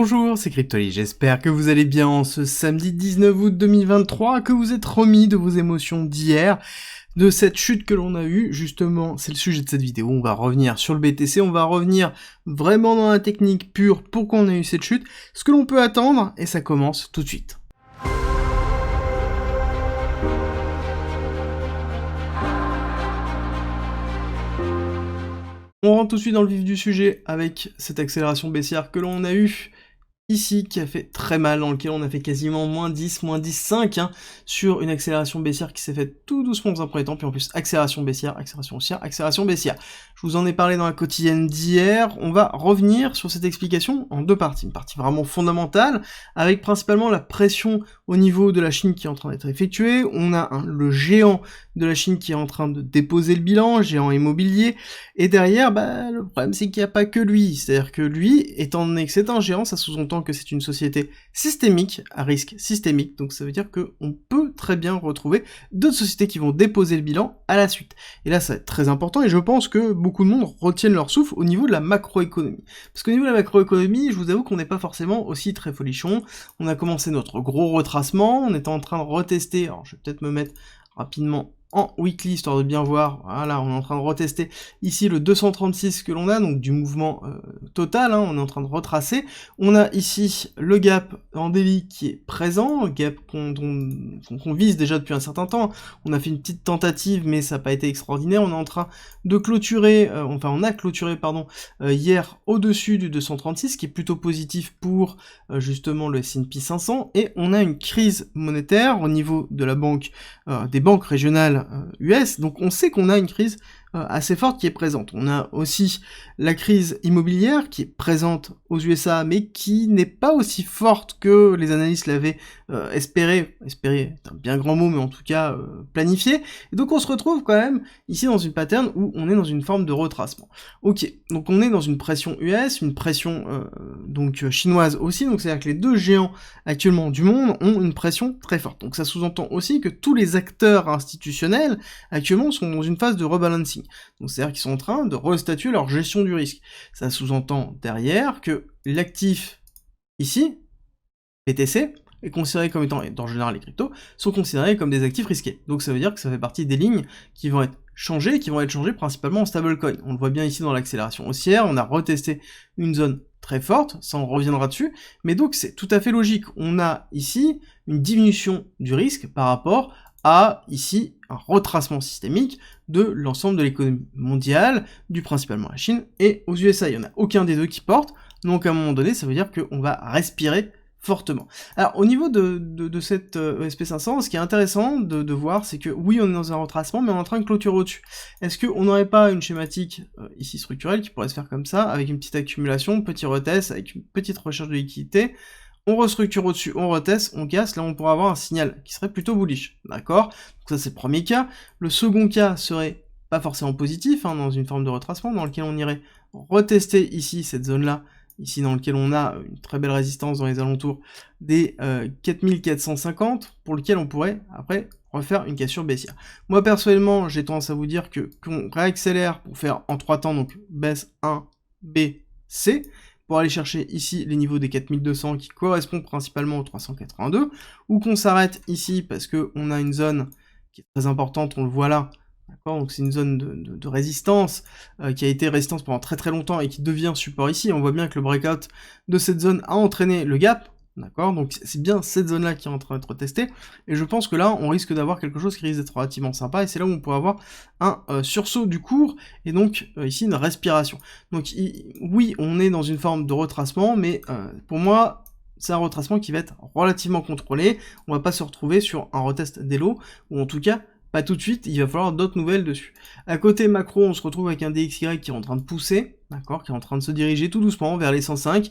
Bonjour, c'est Cryptoly, j'espère que vous allez bien en ce samedi 19 août 2023, que vous êtes remis de vos émotions d'hier, de cette chute que l'on a eue. Justement, c'est le sujet de cette vidéo, on va revenir sur le BTC, on va revenir vraiment dans la technique pure pourquoi on a eu cette chute, ce que l'on peut attendre, et ça commence tout de suite. On rentre tout de suite dans le vif du sujet avec cette accélération baissière que l'on a eue ici, qui a fait très mal, dans lequel on a fait quasiment moins 10, moins 10,5, sur une accélération baissière qui s'est faite tout doucement dans un premier temps, puis en plus accélération baissière, accélération haussière, accélération baissière. Je vous en ai parlé dans la quotidienne d'hier, on va revenir sur cette explication en deux parties. Une partie vraiment fondamentale, avec principalement la pression au niveau de la Chine qui est en train d'être effectuée. On a le géant de la Chine qui est en train de déposer le bilan, géant immobilier, et derrière, le problème c'est qu'il n'y a pas que lui, c'est-à-dire que lui, étant donné que c'est un géant, ça sous-entend que c'est une société systémique, à risque systémique, donc ça veut dire qu'on peut très bien retrouver d'autres sociétés qui vont déposer le bilan à la suite. Et là ça va être très important, et je pense que beaucoup de monde retiennent leur souffle au niveau de la macroéconomie. Parce qu'au niveau de la macroéconomie, je vous avoue qu'on n'est pas forcément aussi très folichon. On a commencé notre gros retracement, on était en train de retester, alors je vais peut-être me mettre rapidement en weekly, histoire de bien voir, voilà, on est en train de retester ici le 236 que l'on a, donc du mouvement total, on est en train de retracer. On a ici le gap en daily qui est présent, le gap qu'on vise déjà depuis un certain temps. On a fait une petite tentative, mais ça n'a pas été extraordinaire. On est en train de clôturer, on a clôturé, hier au-dessus du 236, qui est plutôt positif pour justement le S&P 500, et on a une crise monétaire au niveau de la banque, des banques régionales US, donc on sait qu'on a une crise assez forte qui est présente. On a aussi la crise immobilière qui est présente aux USA, mais qui n'est pas aussi forte que les analystes l'avaient espéré est un bien grand mot, mais en tout cas planifié, et donc on se retrouve quand même ici dans une pattern où on est dans une forme de retracement. Ok, donc on est dans une pression US, une pression chinoise aussi, donc c'est-à-dire que les deux géants actuellement du monde ont une pression très forte. Donc ça sous-entend aussi que tous les acteurs institutionnels actuellement sont dans une phase de rebalancing. Donc c'est-à-dire qu'ils sont en train de restatuer leur gestion du risque. Ça sous-entend derrière que l'actif ici, BTC, est considéré comme étant, et en général les cryptos, sont considérés comme des actifs risqués. Donc ça veut dire que ça fait partie des lignes qui vont être changées, principalement en stablecoin. On le voit bien ici dans l'accélération haussière, on a retesté une zone très forte, ça on reviendra dessus, mais donc c'est tout à fait logique. On a ici une diminution du risque par rapport à, ici, un retracement systémique de l'ensemble de l'économie mondiale, du principalement la Chine et aux USA. Il n'y en a aucun des deux qui porte, donc à un moment donné, ça veut dire qu'on va respirer fortement. Alors, au niveau de cette ESP500, ce qui est intéressant de voir, c'est que oui, on est dans un retracement, mais on est en train de clôturer au-dessus. Est-ce qu'on n'aurait pas une schématique, ici structurelle, qui pourrait se faire comme ça, avec une petite accumulation, petit retest, avec une petite recherche de liquidité, on restructure au-dessus, on reteste, on casse, là on pourra avoir un signal qui serait plutôt bullish, d'accord? Donc ça c'est le premier cas. Le second cas serait pas forcément positif, dans une forme de retracement, dans lequel on irait retester ici, cette zone-là, ici dans lequel on a une très belle résistance dans les alentours des 4450, pour lequel on pourrait, après, refaire une cassure baissière. Moi personnellement, j'ai tendance à vous dire qu'on réaccélère pour faire en 3 temps, donc baisse 1, B, C, pour aller chercher ici les niveaux des 4200 qui correspondent principalement aux 382, ou qu'on s'arrête ici parce que on a une zone qui est très importante, on le voit là, d'accord, donc c'est une zone de résistance qui a été résistance pendant très très longtemps et qui devient support ici. On voit bien que le breakout de cette zone a entraîné le gap, d'accord, donc c'est bien cette zone-là qui est en train d'être testée, et je pense que là, on risque d'avoir quelque chose qui risque d'être relativement sympa, et c'est là où on pourrait avoir un sursaut du cours, et donc ici une respiration. Donc oui, on est dans une forme de retracement, mais pour moi, c'est un retracement qui va être relativement contrôlé, on va pas se retrouver sur un retest d'élo, ou en tout cas, pas tout de suite, il va falloir d'autres nouvelles dessus. À côté macro, on se retrouve avec un DXY qui est en train de pousser, d'accord, qui est en train de se diriger tout doucement vers les 105,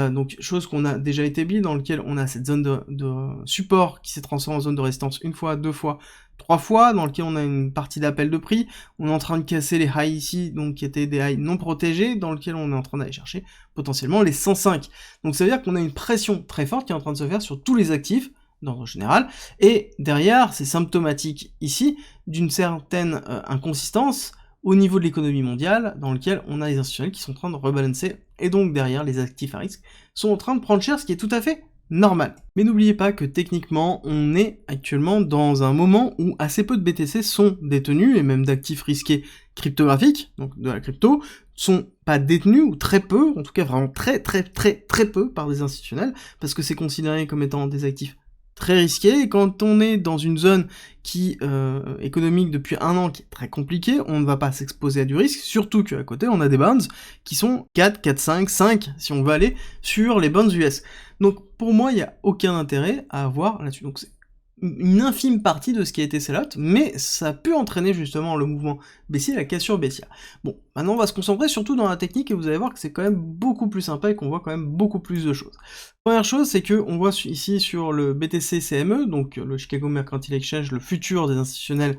donc chose qu'on a déjà établie, dans lequel on a cette zone de support qui s'est transformée en zone de résistance une fois, deux fois, trois fois, dans lequel on a une partie d'appel de prix, on est en train de casser les highs ici, donc qui étaient des highs non protégés, dans lequel on est en train d'aller chercher potentiellement les 105. Donc ça veut dire qu'on a une pression très forte qui est en train de se faire sur tous les actifs, d'ordre général, et derrière, c'est symptomatique ici d'une certaine inconsistance au niveau de l'économie mondiale, dans lequel on a les institutionnels qui sont en train de rebalancer, et donc derrière, les actifs à risque sont en train de prendre cher, ce qui est tout à fait normal. Mais n'oubliez pas que techniquement, on est actuellement dans un moment où assez peu de BTC sont détenus, et même d'actifs risqués cryptographiques, donc de la crypto, sont pas détenus, ou très peu, en tout cas vraiment très peu par des institutionnels, parce que c'est considéré comme étant des actifs très risqués, et quand on est dans une zone qui économique depuis un an qui est très compliquée, on ne va pas s'exposer à du risque, surtout qu'à côté on a des bonds qui sont 4, 5 si on veut aller sur les bonds US. Donc pour moi il n'y a aucun intérêt à avoir là-dessus. Donc c'est une infime partie de ce qui a été sell-out, mais ça a pu entraîner justement le mouvement baissier, la cassure baissière. Bon, maintenant on va se concentrer surtout dans la technique, et vous allez voir que c'est quand même beaucoup plus sympa et qu'on voit quand même beaucoup plus de choses. Première chose, c'est que on voit ici sur le BTC CME, donc le Chicago Mercantile Exchange, le futur des institutionnels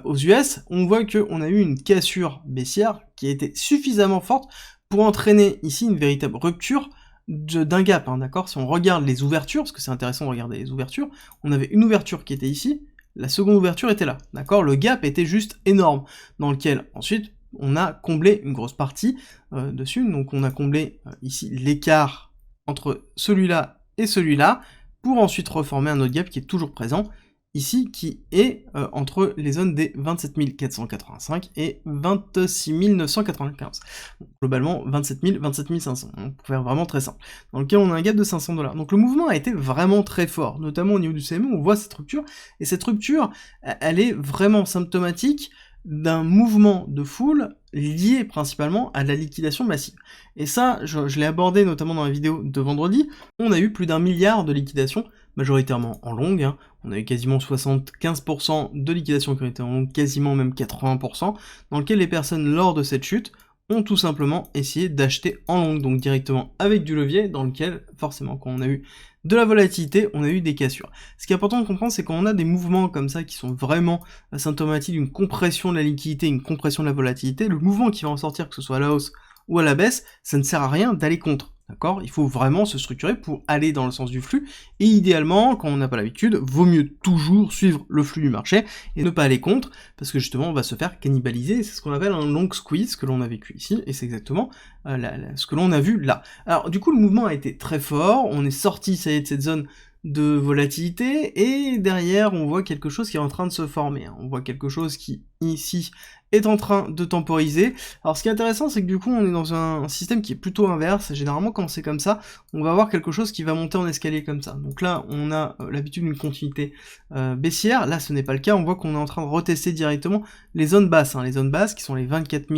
aux US, on voit qu'on a eu une cassure baissière qui a été suffisamment forte pour entraîner ici une véritable rupture d'un gap, hein, d'accord? Si on regarde les ouvertures, parce que c'est intéressant de regarder les ouvertures, on avait une ouverture qui était ici, la seconde ouverture était là, d'accord? Le gap était juste énorme, dans lequel ensuite on a comblé une grosse partie dessus, donc on a comblé ici l'écart entre celui-là et celui-là, pour ensuite reformer un autre gap qui est toujours présent, ici, qui est entre les zones des 27 485 et 26 995. Bon, globalement, 27 000, 27 500, pour faire vraiment très simple, dans lequel on a un gap de 500 $. Donc le mouvement a été vraiment très fort, notamment au niveau du CME, on voit cette rupture, et cette rupture, elle est vraiment symptomatique d'un mouvement de foule lié principalement à la liquidation massive. Et ça, je l'ai abordé notamment dans la vidéo de vendredi, on a eu plus d'1 milliard de liquidations, majoritairement en longue, hein. On a eu quasiment 75% de liquidations qui ont été en longue, quasiment même 80%, dans lequel les personnes, lors de cette chute, ont tout simplement essayé d'acheter en longue, donc directement avec du levier, dans lequel, forcément, quand on a eu de la volatilité, on a eu des cassures. Ce qui est important de comprendre, c'est quand on a des mouvements comme ça qui sont vraiment symptomatiques d'une compression de la liquidité, une compression de la volatilité, le mouvement qui va en sortir, que ce soit à la hausse ou à la baisse, ça ne sert à rien d'aller contre. D'accord? Il faut vraiment se structurer pour aller dans le sens du flux, et idéalement, quand on n'a pas l'habitude, vaut mieux toujours suivre le flux du marché, et ne pas aller contre, parce que justement on va se faire cannibaliser, c'est ce qu'on appelle un long squeeze, que l'on a vécu ici, et c'est exactement ce que l'on a vu là. Alors du coup le mouvement a été très fort, on est sorti, ça y est, de cette zone de volatilité, et derrière on voit quelque chose qui est en train de se former, hein. On voit quelque chose qui, ici, est en train de temporiser. Alors ce qui est intéressant, c'est que du coup on est dans un système qui est plutôt inverse, généralement quand c'est comme ça, on va avoir quelque chose qui va monter en escalier comme ça. Donc là on a l'habitude d'une continuité baissière, là ce n'est pas le cas, on voit qu'on est en train de retester directement les zones basses, hein, les zones basses qui sont les 24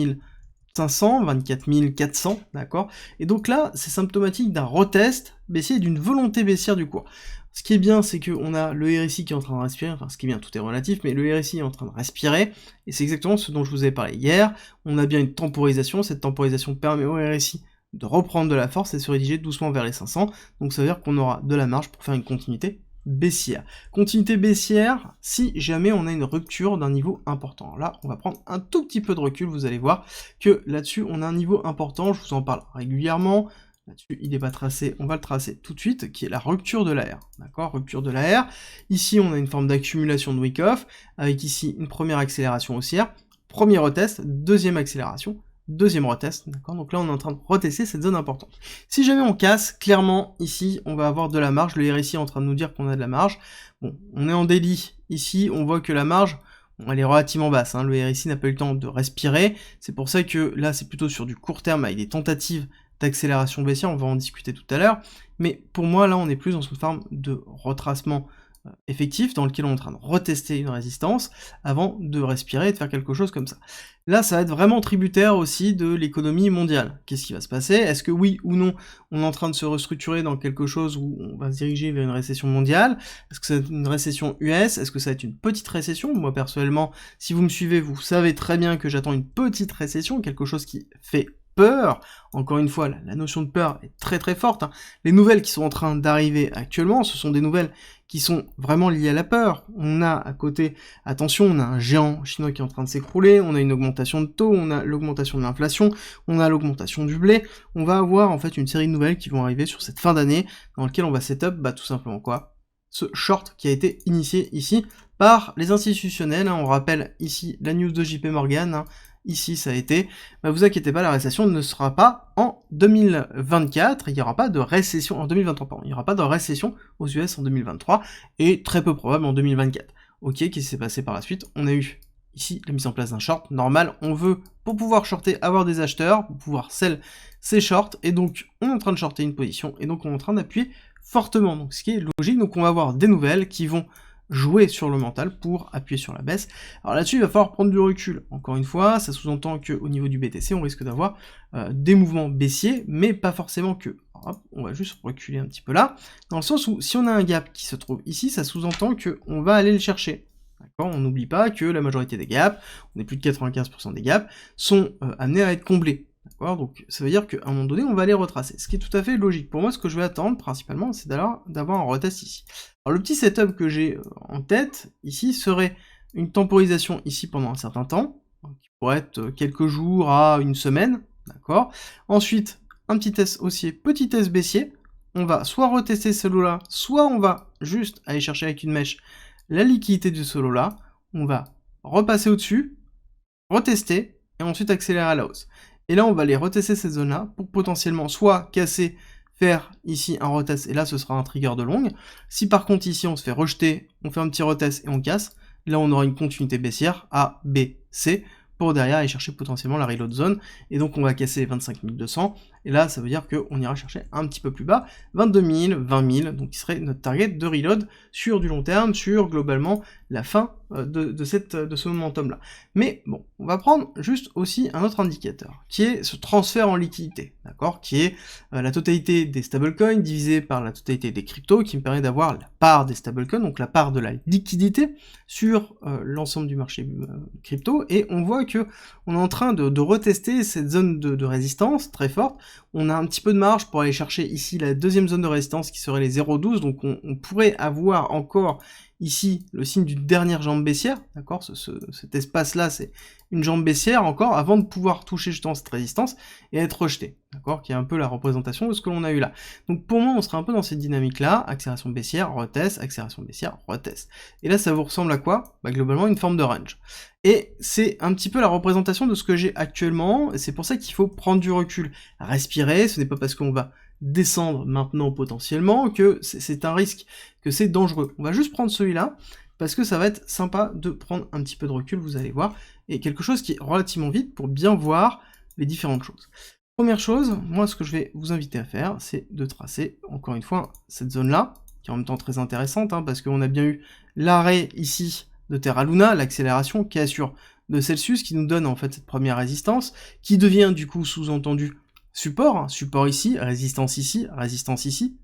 500, 24 400, d'accord? Et donc là, c'est symptomatique d'un retest baissier et d'une volonté baissière du cours. Ce qui est bien, c'est qu'on a le RSI qui est en train de respirer, enfin ce qui est bien, tout est relatif, mais le RSI est en train de respirer, et c'est exactement ce dont je vous avais parlé hier. On a bien une temporisation, cette temporisation permet au RSI de reprendre de la force et de se rédiger doucement vers les 500, donc ça veut dire qu'on aura de la marge pour faire une continuité baissière. Continuité baissière, si jamais on a une rupture d'un niveau important. Là, on va prendre un tout petit peu de recul, vous allez voir que là-dessus, on a un niveau important, je vous en parle régulièrement. Là-dessus, il n'est pas tracé, on va le tracer tout de suite, qui est la rupture de l'AR, d'accord? Rupture de l'AR. Ici, on a une forme d'accumulation de Wyckoff, avec ici une première accélération haussière, premier retest, deuxième accélération, deuxième retest, d'accord? Donc là, on est en train de retester cette zone importante. Si jamais on casse, clairement, ici, on va avoir de la marge, le RSI est en train de nous dire qu'on a de la marge. Bon, on est en daily, ici, on voit que la marge, bon, elle est relativement basse, hein. Le RSI n'a pas eu le temps de respirer, c'est pour ça que là, c'est plutôt sur du court terme, avec des tentatives d'accélération baissière, on va en discuter tout à l'heure, mais pour moi là on est plus dans une forme de retracement effectif, dans lequel on est en train de retester une résistance, avant de respirer et de faire quelque chose comme ça. Là ça va être vraiment tributaire aussi de l'économie mondiale. Qu'est-ce qui va se passer? Est-ce que oui ou non, on est en train de se restructurer dans quelque chose où on va se diriger vers une récession mondiale? Est-ce que c'est une récession US? Est-ce que ça va être une petite récession? Moi personnellement, si vous me suivez, vous savez très bien que j'attends une petite récession, quelque chose qui fait peur. Encore une fois, la notion de peur est très très forte, hein. Les nouvelles qui sont en train d'arriver actuellement, ce sont des nouvelles qui sont vraiment liées à la peur. On a à côté, attention, on a un géant chinois qui est en train de s'écrouler, on a une augmentation de taux, on a l'augmentation de l'inflation, on a l'augmentation du blé, on va avoir en fait une série de nouvelles qui vont arriver sur cette fin d'année, dans lequel on va set up, tout simplement quoi? Ce short qui a été initié ici par les institutionnels, hein. On rappelle ici la news de JP Morgan, hein. ici ça a été, bah vous inquiétez pas, la récession ne sera pas en 2024, il n'y aura pas de récession en 2023, pardon, il n'y aura pas de récession aux US en 2023, et très peu probable en 2024. Ok, qu'est-ce qui s'est passé par la suite? On a eu ici la mise en place d'un short, normal, on veut, pour pouvoir shorter, avoir des acheteurs, pour pouvoir sell ces shorts, et donc on est en train de shorter une position, et donc on est en train d'appuyer fortement, donc ce qui est logique, donc on va avoir des nouvelles qui vont jouer sur le mental pour appuyer sur la baisse. Alors là-dessus, il va falloir prendre du recul. Encore une fois, ça sous-entend qu'au niveau du BTC, on risque d'avoir des mouvements baissiers, mais pas forcément que. Alors, hop, on va juste reculer un petit peu là, dans le sens où si on a un gap qui se trouve ici, ça sous-entend qu'on va aller le chercher. D'accord, on n'oublie pas que la majorité des gaps, on est plus de 95% des gaps, sont amenés à être comblés. D'accord, donc ça veut dire qu'à un moment donné, on va les retracer, ce qui est tout à fait logique. Pour moi, ce que je vais attendre, principalement, c'est d'avoir un retest ici. Alors le petit setup que j'ai en tête, ici, serait une temporisation ici pendant un certain temps, qui pourrait être quelques jours à une semaine, d'accord. Ensuite, un petit test haussier, petit test baissier, on va soit retester ce lot-là, soit on va juste aller chercher avec une mèche la liquidité de ce lot-là, on va repasser au-dessus, retester, et ensuite accélérer à la hausse. Et là, on va aller retester cette zone-là pour potentiellement soit casser, faire ici un retest, et là, ce sera un trigger de longue. Si par contre, ici, on se fait rejeter, on fait un petit retest et on casse, là, on aura une continuité baissière A, B, C, pour derrière aller chercher potentiellement la reload zone, et donc on va casser 25 200, et là, ça veut dire qu'on ira chercher un petit peu plus bas, 22 000, 20 000, donc qui serait notre target de reload sur du long terme, sur globalement la fin de ce momentum-là. Mais bon, on va prendre juste aussi un autre indicateur, qui est ce transfert en liquidité, d'accord, qui est la totalité des stablecoins divisé par la totalité des cryptos, qui me permet d'avoir la part des stablecoins, donc la part de la liquidité sur l'ensemble du marché crypto, et on voit que on est en train de retester cette zone de résistance très forte. On a un petit peu de marge pour aller chercher ici la deuxième zone de résistance qui serait les 0,12, donc on pourrait avoir encore ici le signe d'une dernière jambe baissière, d'accord, cet espace-là, c'est une jambe baissière encore, avant de pouvoir toucher justement cette résistance et être rejeté, d'accord, qui est un peu la représentation de ce que l'on a eu là. Donc pour moi, on serait un peu dans cette dynamique-là, accélération baissière, retest, accélération baissière, retest. Et là, ça vous ressemble à quoi? Bah globalement, une forme de range. Et c'est un petit peu la représentation de ce que j'ai actuellement, et c'est pour ça qu'il faut prendre du recul, respirer, ce n'est pas parce qu'on va descendre maintenant potentiellement que c'est un risque, que c'est dangereux. On va juste prendre celui-là, parce que ça va être sympa de prendre un petit peu de recul, vous allez voir, et quelque chose qui est relativement vite pour bien voir les différentes choses. Première chose, moi ce que je vais vous inviter à faire, c'est de tracer, encore une fois, cette zone-là, qui est en même temps très intéressante, hein, parce qu'on a bien eu l'arrêt ici de Terra Luna, l'accélération qui assure de Celsius, qui nous donne en fait cette première résistance, qui devient du coup sous-entendu support, hein, support ici, résistance ici,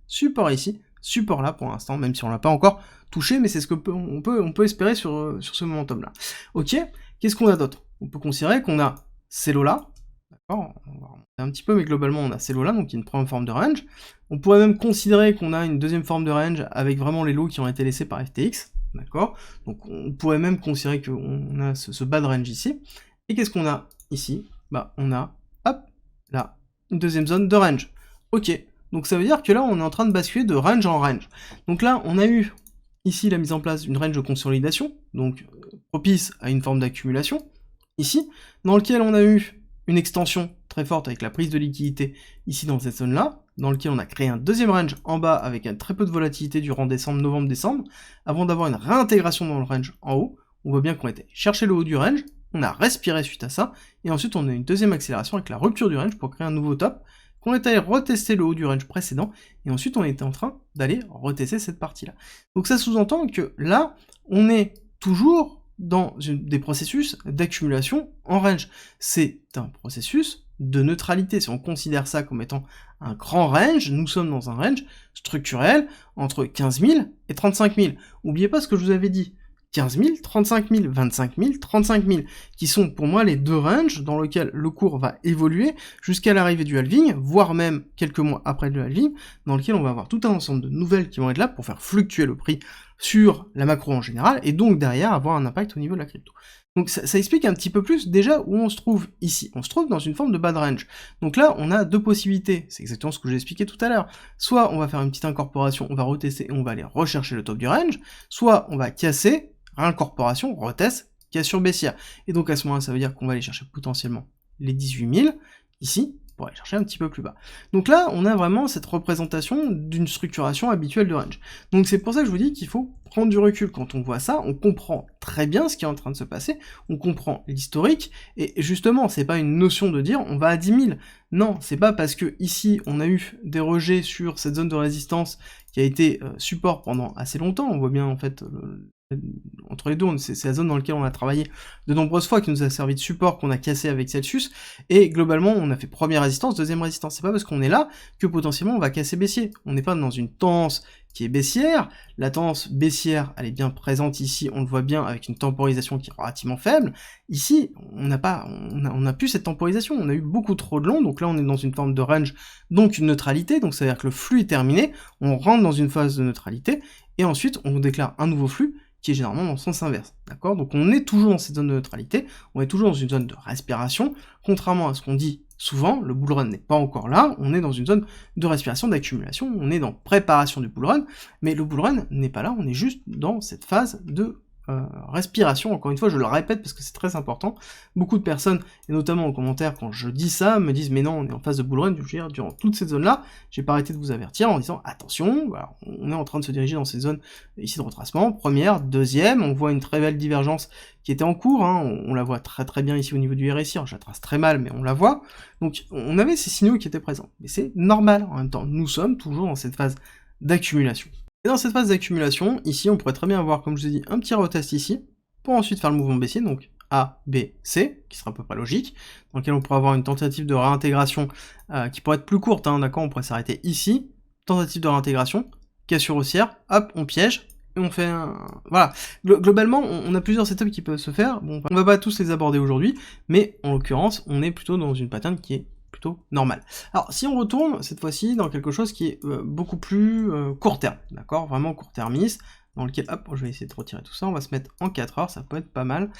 support ici, support là pour l'instant, même si on l'a pas encore touché, mais c'est ce que on peut espérer sur ce momentum-là. Ok, qu'est-ce qu'on a d'autre? On peut considérer qu'on a ces lots-là, d'accord, on va remonter un petit peu, mais globalement on a ces lots-là, donc il y a une première forme de range. On pourrait même considérer qu'on a une deuxième forme de range avec vraiment les lots qui ont été laissés par FTX, d'accord, donc on pourrait même considérer qu'on a ce bas de range ici. Et qu'est-ce qu'on a ici? Bah on a, hop, là, une deuxième zone de range. Ok, donc ça veut dire que là on est en train de basculer de range en range. Donc là on a eu ici la mise en place d'une range de consolidation, donc propice à une forme d'accumulation, ici, dans lequel on a eu une extension très forte avec la prise de liquidité ici dans cette zone-là, dans lequel on a créé un deuxième range en bas avec un très peu de volatilité durant décembre, novembre-décembre, avant d'avoir une réintégration dans le range en haut. On voit bien qu'on était chercher le haut du range, on a respiré suite à ça, et ensuite on a une deuxième accélération avec la rupture du range pour créer un nouveau top, qu'on est allé retester le haut du range précédent, et ensuite on était en train d'aller retester cette partie-là. Donc ça sous-entend que là, on est toujours dans des processus d'accumulation en range. C'est un processus de neutralité. Si on considère ça comme étant un grand range, nous sommes dans un range structurel entre 15 000 et 35 000. N'oubliez pas ce que je vous avais dit. 15 000, 35 000, 25 000, 35 000, qui sont pour moi les deux ranges dans lesquels le cours va évoluer jusqu'à l'arrivée du halving, voire même quelques mois après le halving, dans lequel on va avoir tout un ensemble de nouvelles qui vont être là pour faire fluctuer le prix sur la macro en général, et donc derrière avoir un impact au niveau de la crypto. Donc ça explique un petit peu plus déjà où on se trouve ici. On se trouve dans une forme de bad range. Donc là, on a deux possibilités. C'est exactement ce que j'ai expliqué tout à l'heure. Soit on va faire une petite incorporation, on va retester et on va aller rechercher le top du range, soit on va casser, réincorporation, retest, cassure baissière. Et donc à ce moment-là, ça veut dire qu'on va aller chercher potentiellement les 18 000, ici, pour aller chercher un petit peu plus bas. Donc là, on a vraiment cette représentation d'une structuration habituelle de range. Donc c'est pour ça que je vous dis qu'il faut prendre du recul. Quand on voit ça, on comprend très bien ce qui est en train de se passer, on comprend l'historique, et justement, c'est pas une notion de dire on va à 10 000. Non, c'est pas parce que ici, on a eu des rejets sur cette zone de résistance qui a été support pendant assez longtemps, on voit bien en fait entre les deux, c'est la zone dans laquelle on a travaillé de nombreuses fois, qui nous a servi de support, qu'on a cassé avec Celsius, et globalement on a fait première résistance, deuxième résistance. C'est pas parce qu'on est là que potentiellement on va casser baissier. On n'est pas dans une tendance qui est baissière, la tendance baissière elle est bien présente ici, on le voit bien avec une temporisation qui est relativement faible. Ici, on n'a plus cette temporisation, on a eu beaucoup trop de long, donc là on est dans une forme de range, donc une neutralité, donc ça veut dire que le flux est terminé, on rentre dans une phase de neutralité, et ensuite on déclare un nouveau flux, qui est généralement dans le sens inverse, d'accord? Donc on est toujours dans cette zone de neutralité, on est toujours dans une zone de respiration, contrairement à ce qu'on dit souvent, le bull run n'est pas encore là, on est dans une zone de respiration, d'accumulation, on est dans préparation du bull run, mais le bull run n'est pas là, on est juste dans cette phase de respiration. Encore une fois, je le répète parce que c'est très important. Beaucoup de personnes, et notamment en commentaire, quand je dis ça, me disent mais non, on est en phase de bull run. Je veux dire, durant toute cette zone-là, j'ai pas arrêté de vous avertir en disant attention, voilà, on est en train de se diriger dans ces zones ici de retracement. Première, deuxième, on voit une très belle divergence qui était en cours, hein, on la voit très très bien ici au niveau du RSI, alors je la trace très mal, mais on la voit. Donc on avait ces signaux qui étaient présents. Mais c'est normal en même temps, nous sommes toujours dans cette phase d'accumulation. Et dans cette phase d'accumulation, ici, on pourrait très bien avoir, comme je vous ai dit, un petit retest ici, pour ensuite faire le mouvement baissier, donc A, B, C, qui sera à peu près logique, dans lequel on pourrait avoir une tentative de réintégration qui pourrait être plus courte, hein, d'accord, on pourrait s'arrêter ici, tentative de réintégration, cassure haussière, hop, on piège, et on fait un... Voilà, globalement, on a plusieurs setups qui peuvent se faire, bon, on va pas tous les aborder aujourd'hui, mais en l'occurrence, on est plutôt dans une pattern qui est plutôt normal. Alors, si on retourne, cette fois-ci, dans quelque chose qui est beaucoup plus court terme, d'accord, vraiment court-termiste, dans lequel, hop, je vais essayer de retirer tout ça, on va se mettre en 4 heures, ça peut être pas mal.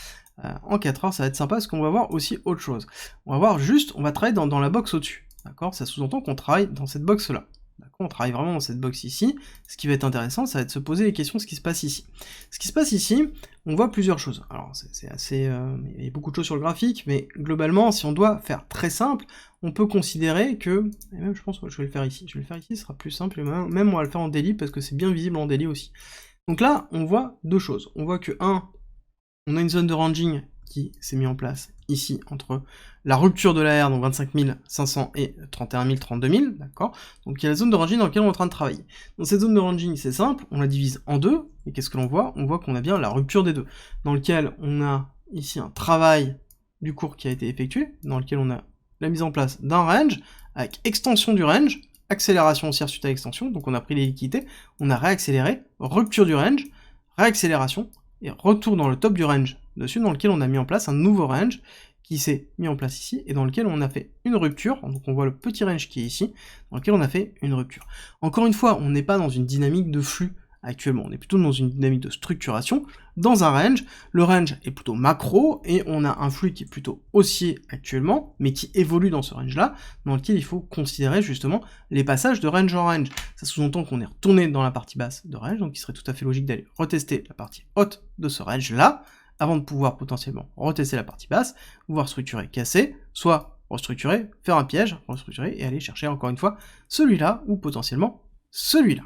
En 4 heures, ça va être sympa, parce qu'on va voir aussi autre chose. On va voir juste, on va travailler dans la box au-dessus, d'accord, ça sous-entend qu'on travaille dans cette box-là. On travaille vraiment dans cette box ici. Ce qui va être intéressant, ça va être de se poser les questions de ce qui se passe ici. Ce qui se passe ici, on voit plusieurs choses. Alors, c'est assez... il y a beaucoup de choses sur le graphique, mais globalement, si on doit faire très simple, on peut considérer que... Et même, je pense que je vais le faire ici. Je vais le faire ici, ce sera plus simple. Et même, on va le faire en daily, parce que c'est bien visible en daily aussi. Donc là, on voit deux choses. On voit que, on a une zone de ranging qui s'est mis en place ici, entre la rupture de la R, donc 25 500 et 31 000, 32 000, d'accord? Donc il y a la zone de ranging dans laquelle on est en train de travailler. Dans cette zone de ranging, c'est simple, on la divise en deux, et qu'est-ce que l'on voit? On voit qu'on a bien la rupture des deux, dans lequel on a ici un travail du cours qui a été effectué, dans lequel on a la mise en place d'un range, avec extension du range, accélération haussière suite à extension, donc on a pris les liquidités, on a réaccéléré, rupture du range, réaccélération, et retour dans le top du range dessus, dans lequel on a mis en place un nouveau range qui s'est mis en place ici, et dans lequel on a fait une rupture, donc on voit le petit range qui est ici, dans lequel on a fait une rupture. Encore une fois, on n'est pas dans une dynamique de flux actuellement, on est plutôt dans une dynamique de structuration, dans un range, le range est plutôt macro, et on a un flux qui est plutôt haussier actuellement, mais qui évolue dans ce range-là, dans lequel il faut considérer justement les passages de range en range. Ça sous-entend qu'on est retourné dans la partie basse de range, donc il serait tout à fait logique d'aller retester la partie haute de ce range-là, avant de pouvoir potentiellement retester la partie basse, pouvoir structurer, casser, soit restructurer, faire un piège, restructurer, et aller chercher encore une fois celui-là, ou potentiellement celui-là.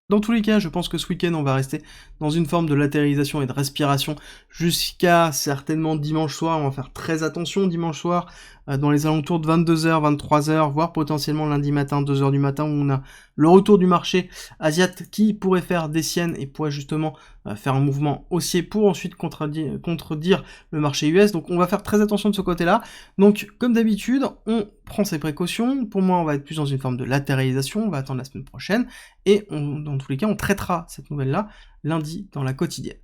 Dans tous les cas, je pense que ce week-end, on va rester dans une forme de latéralisation et de respiration jusqu'à certainement dimanche soir. On va faire très attention dimanche soir, dans les alentours de 22h, 23h, voire potentiellement lundi matin, 2h du matin, où on a le retour du marché asiatique qui pourrait faire des siennes et pourrait justement faire un mouvement haussier pour ensuite contredire le marché US. Donc on va faire très attention de ce côté-là. Donc comme d'habitude, on prend ses précautions. Pour moi, on va être plus dans une forme de latéralisation. On va attendre la semaine prochaine. Et dans tous les cas, on traitera cette nouvelle-là lundi dans la quotidienne.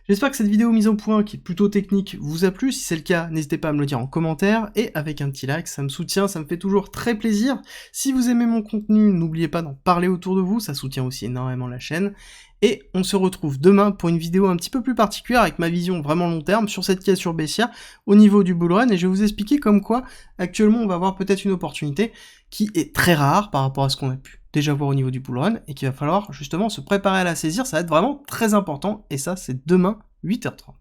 J'espère que cette vidéo mise au point, qui est plutôt technique, vous a plu. Si c'est le cas, n'hésitez pas à me le dire en commentaire et avec un petit like, ça me soutient, ça me fait toujours très plaisir. Si vous aimez mon contenu, n'oubliez pas d'en parler autour de vous, ça soutient aussi énormément la chaîne. Et on se retrouve demain pour une vidéo un petit peu plus particulière avec ma vision vraiment long terme sur cette cassure baissière au niveau du bull run, et je vais vous expliquer comme quoi actuellement on va avoir peut-être une opportunité qui est très rare par rapport à ce qu'on a pu déjà voir au niveau du bull run et qu'il va falloir justement se préparer à la saisir. Ça va être vraiment très important, et ça c'est demain 8h30.